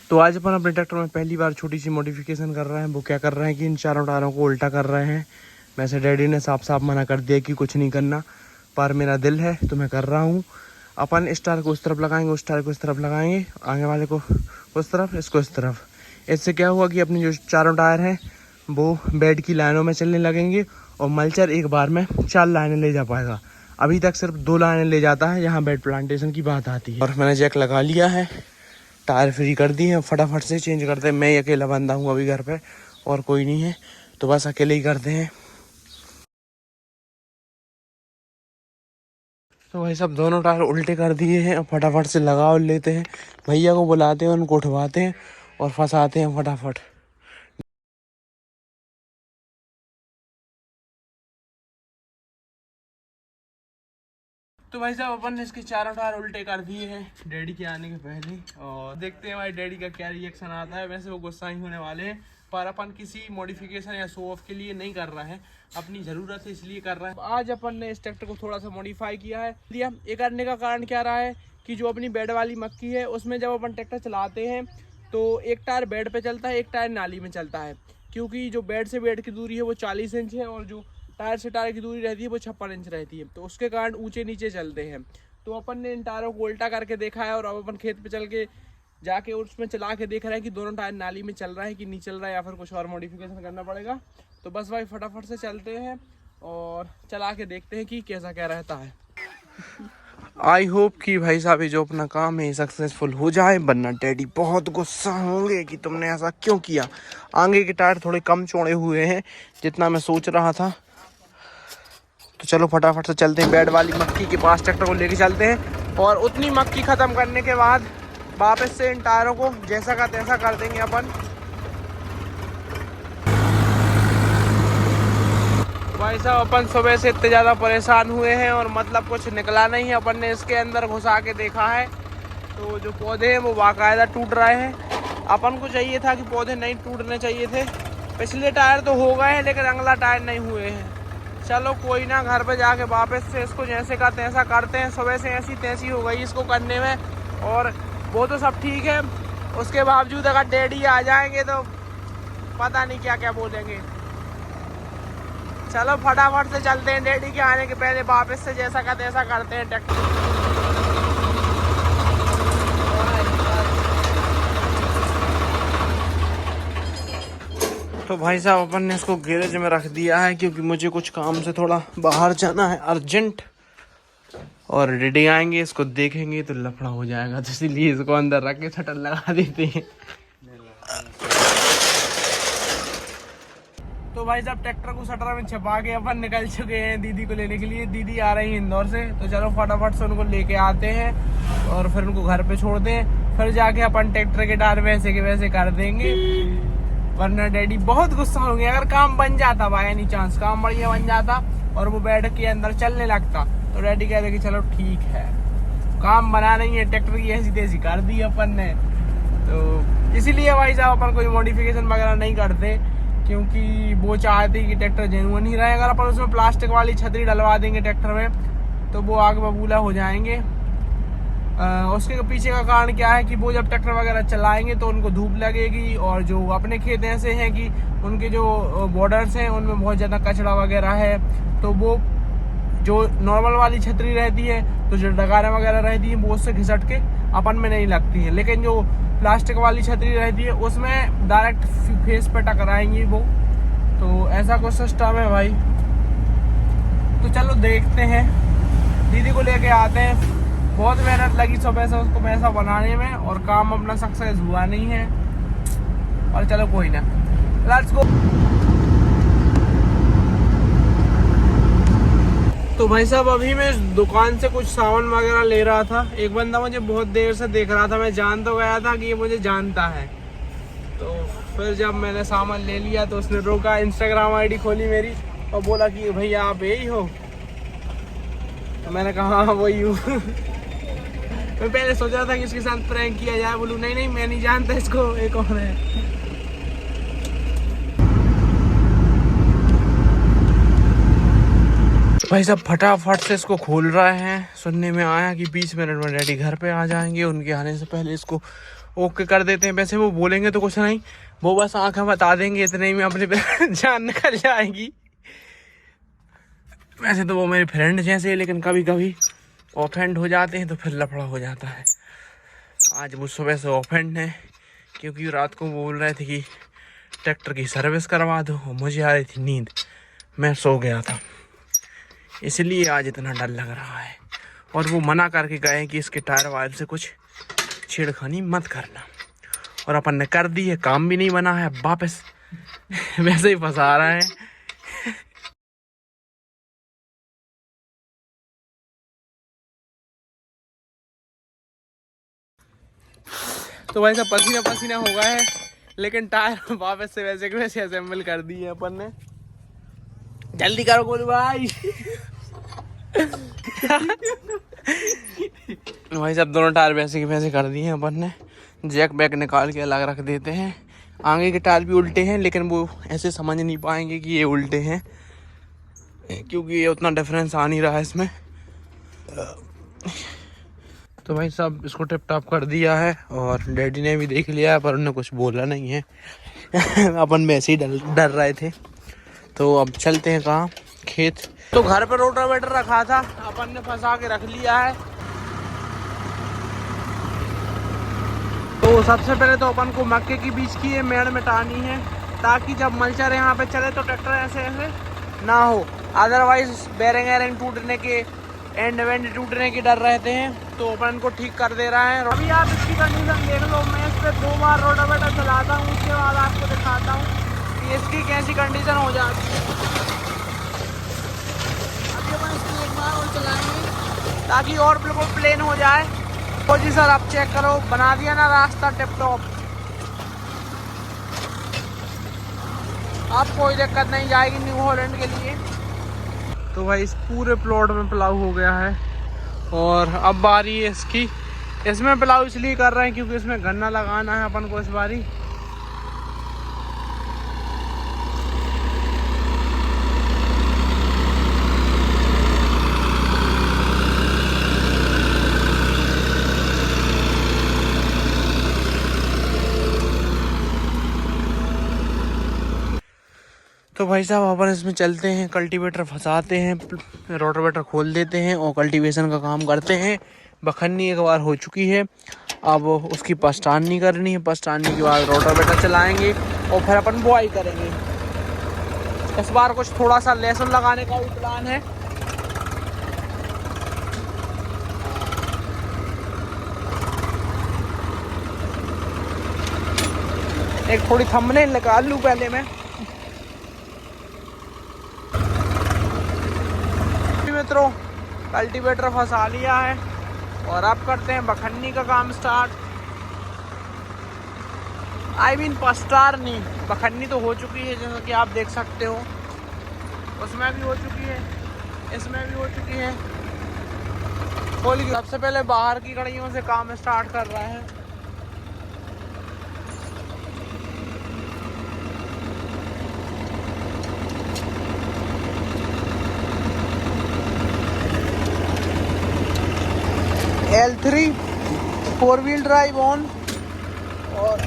तो आज अपन अपने ट्रैक्टर में पहली बार छोटी सी मॉडिफिकेशन कर रहे हैं। वो क्या कर रहे हैं कि इन चारों टायरों को उल्टा कर रहे हैं। वैसे डैडी ने साफ साफ मना कर दिया कि कुछ नहीं करना, पर मेरा दिल है तो मैं कर रहा हूँ। अपन इस टायर को उस तरफ लगाएंगे, उस टायर को इस तरफ लगाएंगे, आगे वाले को उस तरफ, इसको इस तरफ। इससे क्या हुआ कि अपने जो चारों टायर हैं वो बेड की लाइनों में चलने लगेंगे और मल्चर एक बार में 4 लाइनें ले जा पाएगा। अभी तक सिर्फ 2 लाइनें ले जाता है, यहाँ बेड प्लांटेशन की बात आती है। और मैंने जैक लगा लिया है, टायर फ्री कर दी है, फटाफट से चेंज करते हैं। मैं ही अकेला बंदा हूँ अभी घर पे और कोई नहीं है, तो बस अकेले ही करते हैं। तो भाई सब दोनों टायर उल्टे कर दिए हैं, अब फटाफट से लगा और लेते हैं। भैया को बुलाते हैं, उनको उठवाते हैं और फंसाते हैं फटाफट। तो भाई साहब अपन ने इसके चारों टायर उल्टे कर दिए हैं डैडी के आने के पहले, और देखते हैं भाई डैडी का क्या रिएक्शन आता है। वैसे वो गुस्सा ही होने वाले हैं, पर अपन किसी मॉडिफिकेशन या शो ऑफ के लिए नहीं कर रहा है, अपनी ज़रूरत है इसलिए कर रहा है। आज अपन ने इस ट्रैक्टर को थोड़ा सा मॉडिफाई किया है। ये करने का कारण क्या रहा है कि जो अपनी बेड वाली मक्की है उसमें जब अपन ट्रैक्टर चलाते हैं तो एक टायर बेड पे चलता है, एक टायर नाली में चलता है। क्योंकि जो बेड से बेड की दूरी है वो 40 इंच है और जो टायर से टायर की दूरी रहती है वो 56 इंच रहती है, तो उसके कारण ऊंचे नीचे चलते हैं। तो अपन ने इन टायरों को उल्टा करके देखा है और अब अपन खेत पे चल के जाके उसमें चला के देख रहे हैं कि दोनों टायर नाली में चल रहा है कि नहीं चल रहा है, या फिर कुछ और मॉडिफिकेशन करना पड़ेगा। तो बस भाई फटाफट से चलते हैं और चला के देखते हैं कि कैसा क्या रहता है। आई होप कि भाई साहब ये जो अपना काम है सक्सेसफुल हो जाए, वरना डैडी बहुत गुस्सा होंगे कि तुमने ऐसा क्यों किया। आगे के टायर थोड़े कम चौड़े हुए हैं जितना मैं सोच रहा था। तो चलो फटाफट से चलते हैं, बेड वाली मक्की के पास ट्रैक्टर को लेके चलते हैं और उतनी मक्की ख़त्म करने के बाद वापस से इन टायरों को जैसा का तैसा कर देंगे अपन। भाई साहब अपन सुबह से इतने ज़्यादा परेशान हुए हैं और मतलब कुछ निकला नहीं है। अपन ने इसके अंदर घुसा के देखा है तो जो पौधे हैं वो बाकायदा टूट रहे हैं। अपन को चाहिए था कि पौधे नहीं टूटने चाहिए थे। पिछले टायर तो हो गए हैं लेकिन अगला टायर नहीं हुए हैं। चलो कोई ना, घर पे जाके वापस से इसको जैसे का तैसा करते हैं। सुबह से ऐसी तैसी हो गई इसको करने में और वो तो सब ठीक है, उसके बावजूद अगर डैडी आ जाएंगे तो पता नहीं क्या क्या बोलेंगे। चलो फटाफट से चलते हैं, डैडी के आने के पहले वापस से जैसा का तैसा करते हैं ट्रैक्टर। तो भाई साहब अपन ने इसको गैरेज में रख दिया है क्योंकि मुझे कुछ काम से थोड़ा बाहर जाना है अर्जेंट, और डैडी आएंगे इसको देखेंगे तो लफड़ा हो जाएगा, तो इसीलिए इसको अंदर रख के शटर लगा देते हैं। तो भाई साहब ट्रैक्टर को शटर में छपा के अपन निकल चुके हैं दीदी को लेने के लिए। दीदी आ रही है इंदौर से, तो चलो फटाफट से उनको लेके आते हैं और फिर उनको घर पे छोड़ दें। फिर जाके अपन ट्रैक्टर के टायर वैसे के वैसे कर देंगे, वरना डैडी बहुत गुस्सा होंगे। अगर काम बन जाता बाय एनी चांस, काम बढ़िया बन जाता और वो बेड के अंदर चलने लगता तो डैडी कहते कि चलो ठीक है, काम बना नहीं है, ट्रैक्टर की ऐसी तैसी कर दी अपन ने। तो इसीलिए भाई साहब अपन कोई मॉडिफिकेशन वगैरह नहीं करते, क्योंकि वो चाहते कि ट्रैक्टर जेन्युइन ही रहे। अगर अपन उसमें प्लास्टिक वाली छतरी डलवा देंगे ट्रैक्टर में तो वो आग बबूला हो जाएंगे। उसके पीछे का कारण क्या है कि वो जब ट्रैक्टर वगैरह चलाएंगे तो उनको धूप लगेगी, और जो अपने खेत ऐसे हैं कि उनके जो बॉर्डर्स हैं उनमें बहुत ज़्यादा कचरा वगैरह है, तो वो जो नॉर्मल वाली छतरी रहती है तो जो डगारें वगैरह रहती हैं वो उससे घिसट के अपन में नहीं लगती है, लेकिन जो प्लास्टिक वाली छतरी रहती है उसमें डायरेक्ट फेस पे टकराएंगी वो। तो ऐसा कुछ सिस्टम है भाई। तो चलो देखते हैं, दीदी को लेके आते हैं। बहुत मेहनत लगी सुबह से उसको वैसा बनाने में और काम अपना सक्सेस हुआ नहीं है, और चलो कोई ना, लेट्स गो। तो भाई साहब अभी मैं दुकान से कुछ सामान वगैरह ले रहा था। एक बंदा मुझे बहुत देर से देख रहा था, मैं जान तो गया था कि ये मुझे जानता है। तो फिर जब मैंने सामान ले लिया तो उसने रोका, इंस्टाग्राम आईडी खोली मेरी और बोला कि भैया आप यही हो। तो मैंने कहा हाँ वही हूँ। मैं पहले सोच रहा था कि इसके साथ प्रैंक किया जाए, बोलूँ नहीं नहीं मैं नहीं जानता इसको, एक और है। भाई साहब फटाफट से इसको खोल रहे हैं। सुनने में आया कि 20 मिनट में डैडी घर पे आ जाएंगे, उनके आने से पहले इसको ओके कर देते हैं। वैसे वो बोलेंगे तो कुछ नहीं, वो बस आंखें बता देंगे, इतने में अपने पे जान निकल जाएगी। वैसे तो वो मेरे फ्रेंड जैसे है, लेकिन कभी कभी ऑफेंड हो जाते हैं तो फिर लफड़ा हो जाता है। आज वो सुबह से ऑफेंड है क्योंकि रात को बोल रहे थे कि ट्रैक्टर की सर्विस करवा दो, और मुझे आ रही थी नींद, मैं सो गया था, इसलिए आज इतना डर लग रहा है। और वो मना करके गए कि इसके टायर वायर से कुछ छेड़खानी मत करना, और अपन ने कर दी है, काम भी नहीं बना है, वापस वैसे ही फंसा रहा है। तो भाई साहब पसीना पसीना हो गया है, लेकिन टायर वापस से वैसे के वैसे असेंबल कर दिए अपन ने। जल्दी करो गोलू भाई। भाई साहब दोनों टायर वैसे के वैसे कर दिए हैं अपन ने। जैक बैक निकाल के अलग रख देते हैं। आगे के टायर भी उल्टे हैं, लेकिन वो ऐसे समझ नहीं पाएंगे कि ये उल्टे हैं, क्योंकि ये उतना डिफरेंस आ नहीं रहा है इसमें। तो भाई साहब इसको टिप टॉप कर दिया है, और डैडी ने भी देख लिया है, पर उन्होंने कुछ बोला नहीं है। अपन वैसे ही डर रहे थे। तो अब चलते हैं कहाँ, खेत। तो घर पर रोटावेटर रखा था, अपन ने फंसा के रख लिया है। तो सबसे पहले तो अपन को मक्के की बीज की मेड़ मिटानी है, ताकि जब मल्चर यहाँ पे चले तो ट्रैक्टर ऐसे ऐसे ना हो, अदरवाइज बेरिंग एरिंग टूटने के, एंड वेंड टूटने के डर रहते हैं। तो अपन को ठीक कर दे रहा है। अभी आप इसकी कंडीशन देख लो, मैं इस पर 2 बार रोटावेटर चलाता हूँ, उसके बाद आपको दिखाता हूँ कि इसकी कैसी कंडीशन हो जाती है। अभी अपन इसकी 1 बार और चलाएंगे ताकि और बिल्कुल प्लेन हो जाए। तो जी सर आप चेक करो, बना दिया ना रास्ता टिप टॉप। आप कोई दिक्कत नहीं जाएगी न्यू हॉलैंड के लिए। तो भाई इस पूरे प्लॉट में प्लाऊ हो गया है, और अब बारी है इसकी। इसमें प्लाऊ इसलिए कर रहे हैं क्योंकि इसमें गन्ना लगाना है अपन को इस बारी। तो भाई साहब अपन इसमें चलते हैं, कल्टीवेटर फंसाते हैं, रोटावेटर खोल देते हैं और कल्टीवेशन का काम करते हैं। बखन्नी एक बार हो चुकी है, अब उसकी पस्तानी करनी है। पस्तानी के बाद रोटावेटर चलाएंगे और फिर अपन बुआई करेंगे। इस बार कुछ थोड़ा सा लहसुन लगाने का भी प्लान है। एक थोड़ी थंबनेल निकाल लूँ पहले मैं। मित्रों कल्टीवेटर फंसा लिया है, और अब करते हैं बखन्नी का काम स्टार्ट। आई मीन पस्तानी, बखन्नी तो हो चुकी है जैसा कि आप देख सकते हो, उसमें भी हो चुकी है, इसमें भी हो चुकी है। खोल, सबसे पहले बाहर की कड़ियों से काम स्टार्ट कर रहा है। L3 4 व्हील ड्राइव ऑन, और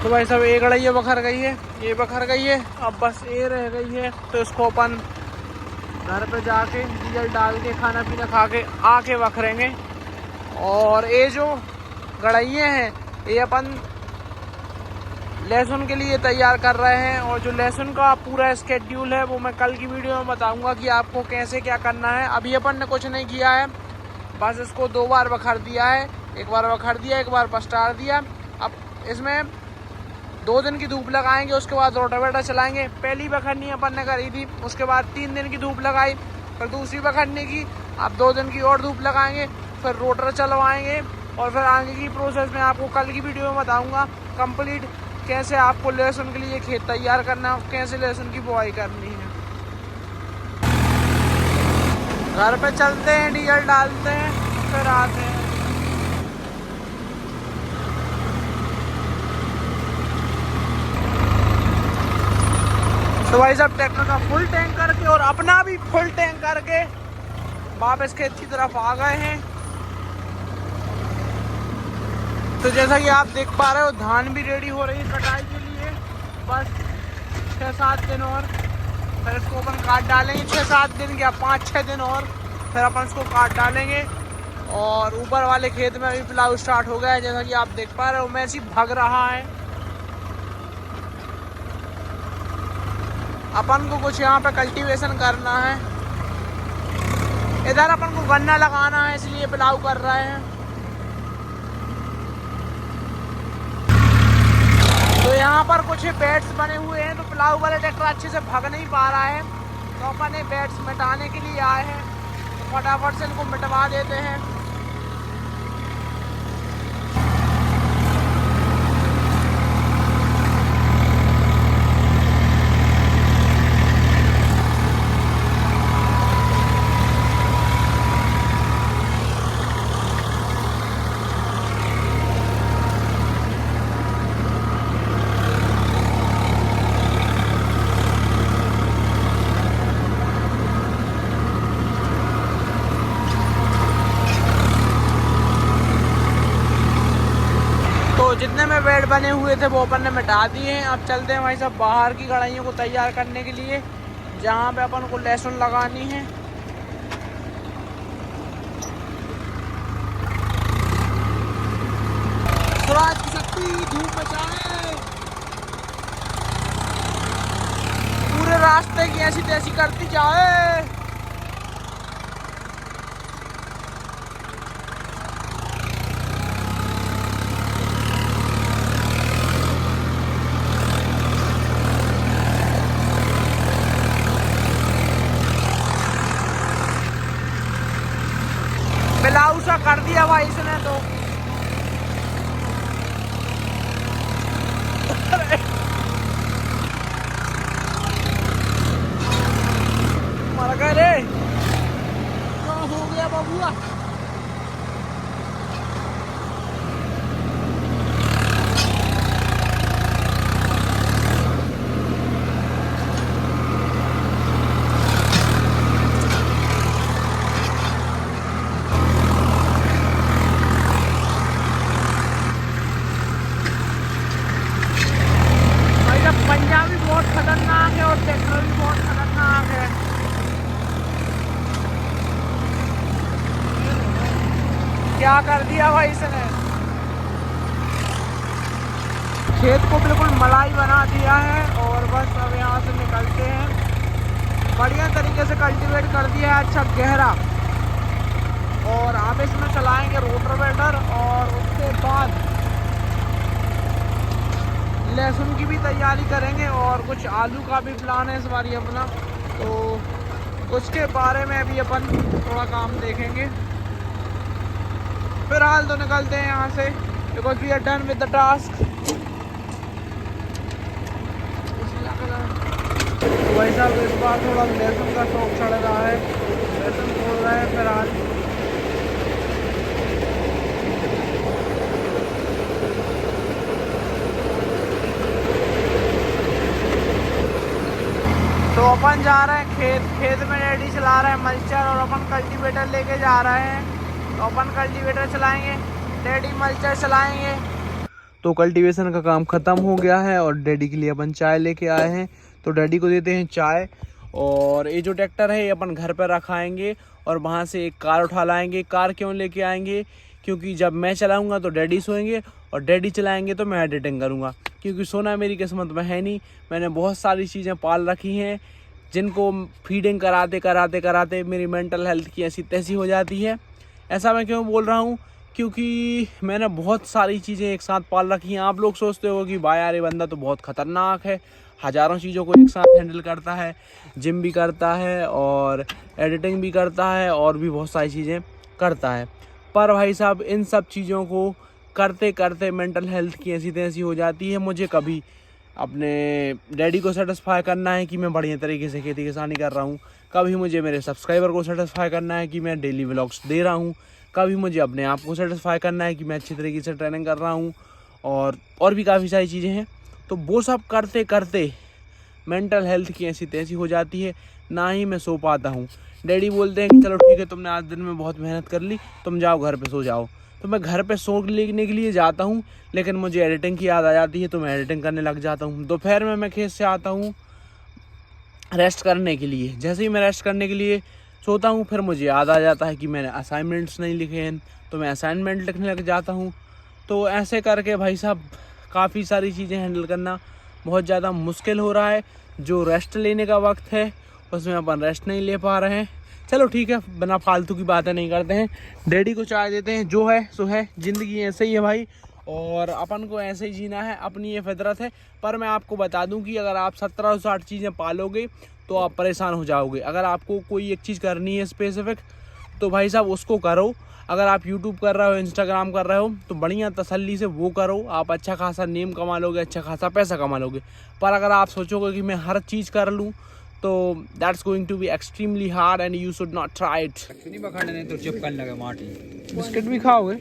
तो भाई साहब एक कड़ाई बखर गई है, ये बखर गई है, अब बस ये रह गई है। तो इसको अपन घर पे जाके डीजल डाल के खाना पीना खा के आके बखरेंगे। और ये जो गड़ाइये हैं ये अपन लहसुन के लिए तैयार कर रहे हैं, और जो लहसुन का पूरा स्केड्यूल है वो मैं कल की वीडियो में बताऊंगा कि आपको कैसे क्या करना है। अभी अपन ने कुछ नहीं किया है, बस इसको 2 बार बखर दिया है, एक बार बखर दिया, एक बार पस्तार दिया। अब इसमें 2 दिन की धूप लगाएंगे, उसके बाद रोटावेटर चलाएंगे। पहली बखरनी अपन ने करी थी, उसके बाद 3 दिन की धूप लगाई, फिर दूसरी बखरनी की, अब 2 दिन की और धूप लगाएंगे, फिर रोटर चलवाएंगे। और फिर आगे की प्रोसेस में आपको कल की वीडियो में बताऊंगा कंप्लीट कैसे आपको लहसुन के लिए खेत तैयार करना है, कैसे लहसुन की बुआई करनी है। घर पे चलते हैं, डीजल डालते हैं, फिर आते हैं। तो भाई साहब ट्रैक्टर का फुल टैंक करके और अपना भी फुल टैंक करके वापस खेत की तरफ आ गए हैं। तो जैसा कि आप देख पा रहे हो धान भी रेडी हो रही है कटाई के लिए। बस 6-7 दिन और फिर इसको अपन काट डालेंगे। 6-7 दिन क्या 5-6 दिन और फिर अपन इसको काट डालेंगे। और ऊपर वाले खेत में अभी पिलाव स्टार्ट हो गया है, जैसा कि आप देख पा रहे हो। मैसी भाग रहा है। अपन को कुछ यहाँ पे कल्टीवेशन करना है। इधर अपन को गन्ना लगाना है, इसलिए पिलाव कर रहे हैं। तो यहाँ पर कुछ बेड्स बने हुए हैं, तो पिलाव वाले ट्रैक्टर अच्छे से भाग नहीं पा रहा है, तो अपन ये बेड्स मिटाने के लिए आए हैं। तो फटाफट से इनको मिटवा देते हैं। जितने में बेड बने हुए थे वो अपन ने मिटा दिए हैं। अब चलते हैं भाई साहब बाहर की कढ़ाइयों को तैयार करने के लिए, जहाँ पे अपन को लहसुन लगानी है। स्वराज की शक्ति धूप बचाए, पूरे रास्ते की ऐसी तैसी करती जाए। पिलाव सा कर दिया भाई इसने तो। मर गए रे, क्या हो गया बाबूआ? पंजाबी बहुत खतरनाक है और ट्रैक्टर भी बहुत खतरनाक है। क्या कर दिया भाई इसने, खेत को बिल्कुल मलाई बना दिया है। और बस अब यहाँ से निकलते हैं। बढ़िया तरीके से कल्टीवेट कर दिया है, अच्छा गहरा। और अब इसमें चलाएंगे रोटावेटर और उसके बाद लहसुन की भी तैयारी करेंगे और कुछ आलू का भी प्लान है इस बारी अपना। तो उसके बारे में भी अपन थोड़ा काम देखेंगे। फिलहाल तो निकलते हैं यहाँ से, because we are done with the task. भाई साहब इस बार थोड़ा लहसुन का शौक चढ़ रहा है, लहसुन छोड़ रहा है फिलहाल। तो अपन जा रहे हैं खेत में डैडी चला रहे हैं मल्चर और अपन कल्टीवेटर लेके जा रहे हैं। तो अपन कल्टीवेटर चलाएंगे, डैडी मल्चर चलाएंगे। तो कल्टीवेशन का काम ख़त्म हो गया है और डैडी के लिए अपन चाय लेके आए हैं। तो डैडी को देते हैं चाय। और ये जो ट्रैक्टर है ये अपन घर पर रखाएंगे और वहाँ से एक कार उठा लाएंगे। कार क्यों लेके आएंगे? क्योंकि जब मैं चलाऊँगा तो डैडी सोएंगे और डैडी चलाएंगे तो मैं एडिटिंग करूँगा। क्योंकि सोना मेरी किस्मत में है नहीं। मैंने बहुत सारी चीज़ें पाल रखी हैं जिनको फीडिंग कराते कराते कराते मेरी मेंटल हेल्थ की ऐसी तैसी हो जाती है। ऐसा मैं क्यों बोल रहा हूँ? क्योंकि मैंने बहुत सारी चीज़ें एक साथ पाल रखी हैं। आप लोग सोचते हो कि भाई यार ये बंदा तो बहुत ख़तरनाक है, हज़ारों चीज़ों को एक साथ हैंडल करता है, जिम भी करता है और एडिटिंग भी करता है और भी बहुत सारी चीज़ें करता है। पर भाई साहब इन सब चीज़ों को करते करते मेंटल हेल्थ की ऐसी तैसी हो जाती है। मुझे कभी अपने डैडी को सेटिस्फाई करना है कि मैं बढ़िया तरीके से खेती किसानी कर रहा हूँ, कभी मुझे मेरे सब्सक्राइबर को सेटिस्फाई करना है कि मैं डेली व्लॉग्स दे रहा हूँ, कभी मुझे अपने आप को सेटिस्फाई करना है कि मैं अच्छी तरीके से ट्रेनिंग कर रहा हूँ और भी काफ़ी सारी चीज़ें हैं। तो वो सब करते करते मेंटल हेल्थ की ऐसी तैसी हो जाती है, ना ही मैं सो पाता हूँ। डैडी बोलते हैं कि चलो ठीक है, तुमने आज दिन में बहुत मेहनत कर ली, तुम जाओ घर पे सो जाओ। तो मैं घर पे सो लेने के लिए जाता हूँ, लेकिन मुझे एडिटिंग की याद आ जाती है, तो मैं एडिटिंग करने लग जाता हूँ। दोपहर में मैं खेत से आता हूँ रेस्ट करने के लिए। जैसे ही मैं रेस्ट करने के लिए सोता हूँ, फिर मुझे याद आ जाता है कि मैंने असाइनमेंट्स नहीं लिखे हैं, तो मैं असाइनमेंट लिखने लग जाता हूँ। तो ऐसे करके भाई साहब काफ़ी सारी चीज़ें हैंडल करना बहुत ज़्यादा मुश्किल हो रहा है। जो रेस्ट लेने का वक्त है उसमें अपन रेस्ट नहीं ले पा रहे हैं। चलो ठीक है, बिना फालतू की बातें नहीं करते हैं, डैडी को चाय देते हैं। जो है सो है, ज़िंदगी ऐसे ही है भाई, और अपन को ऐसे ही जीना है, अपनी ये फितरत है। पर मैं आपको बता दूं कि अगर आप 1760 चीज़ें पालोगे तो आप परेशान हो जाओगे। अगर आपको कोई एक चीज़ करनी है स्पेसिफिक, तो भाई साहब उसको करो। अगर आप यूट्यूब कर रहे हो, इंस्टाग्राम कर रहे हो, तो बढ़िया तसल्ली से वो करो, आप अच्छा खासा नेम कमा लोगे, अच्छा खासा पैसा कमा लोगे। पर अगर आप सोचोगे कि मैं हर चीज़ कर लूँ, तो that's going to be extremely hard and you should not try it. नहीं तो चिपकने लगे माटी। बिस्किट भी खाओगे?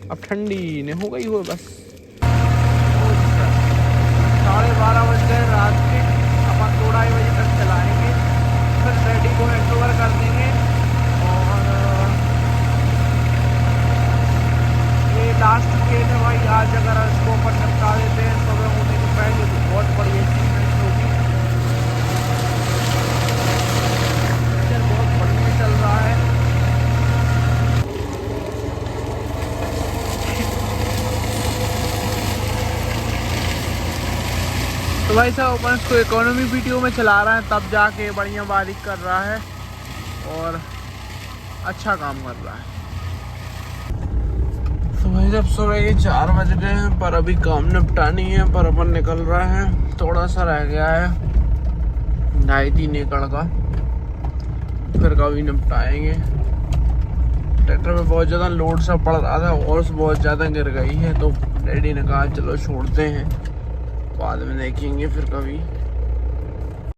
अब ठंडी ने हो गई हो बस। 12:30 बज गए रात के, अपन 2-2:30 बजे तक चलाएंगे, फिर डैडी को हैंडओवर कर देंगे। और ये लास्ट खेत है भाई, आज अगर इसको अपन निपटा देते हैं सुबह होने के पहले तो बहुत बड़ी अचीवमेंट होगी। बहुत बढ़िया चल रहा है। तो भाई साहब अपन इसको इकोनॉमी वीडियो में चला रहे हैं, तब जाके बढ़िया बारीक कर रहा है और अच्छा काम कर रहा है। तो भाई साहब सुबह के 4 बज गए हैं, पर अभी काम निपटा नहीं है, पर अपन निकल रहे हैं। थोड़ा सा रह गया है 2.5-3 एकड़ का, फिर कभी निपटाएंगे। ट्रैक्टर में बहुत ज़्यादा लोड सा पड़ रहा था और बहुत ज़्यादा गिर गई है, तो डैडी ने कहा चलो छोड़ते हैं, बाद में देखेंगे फिर कभी।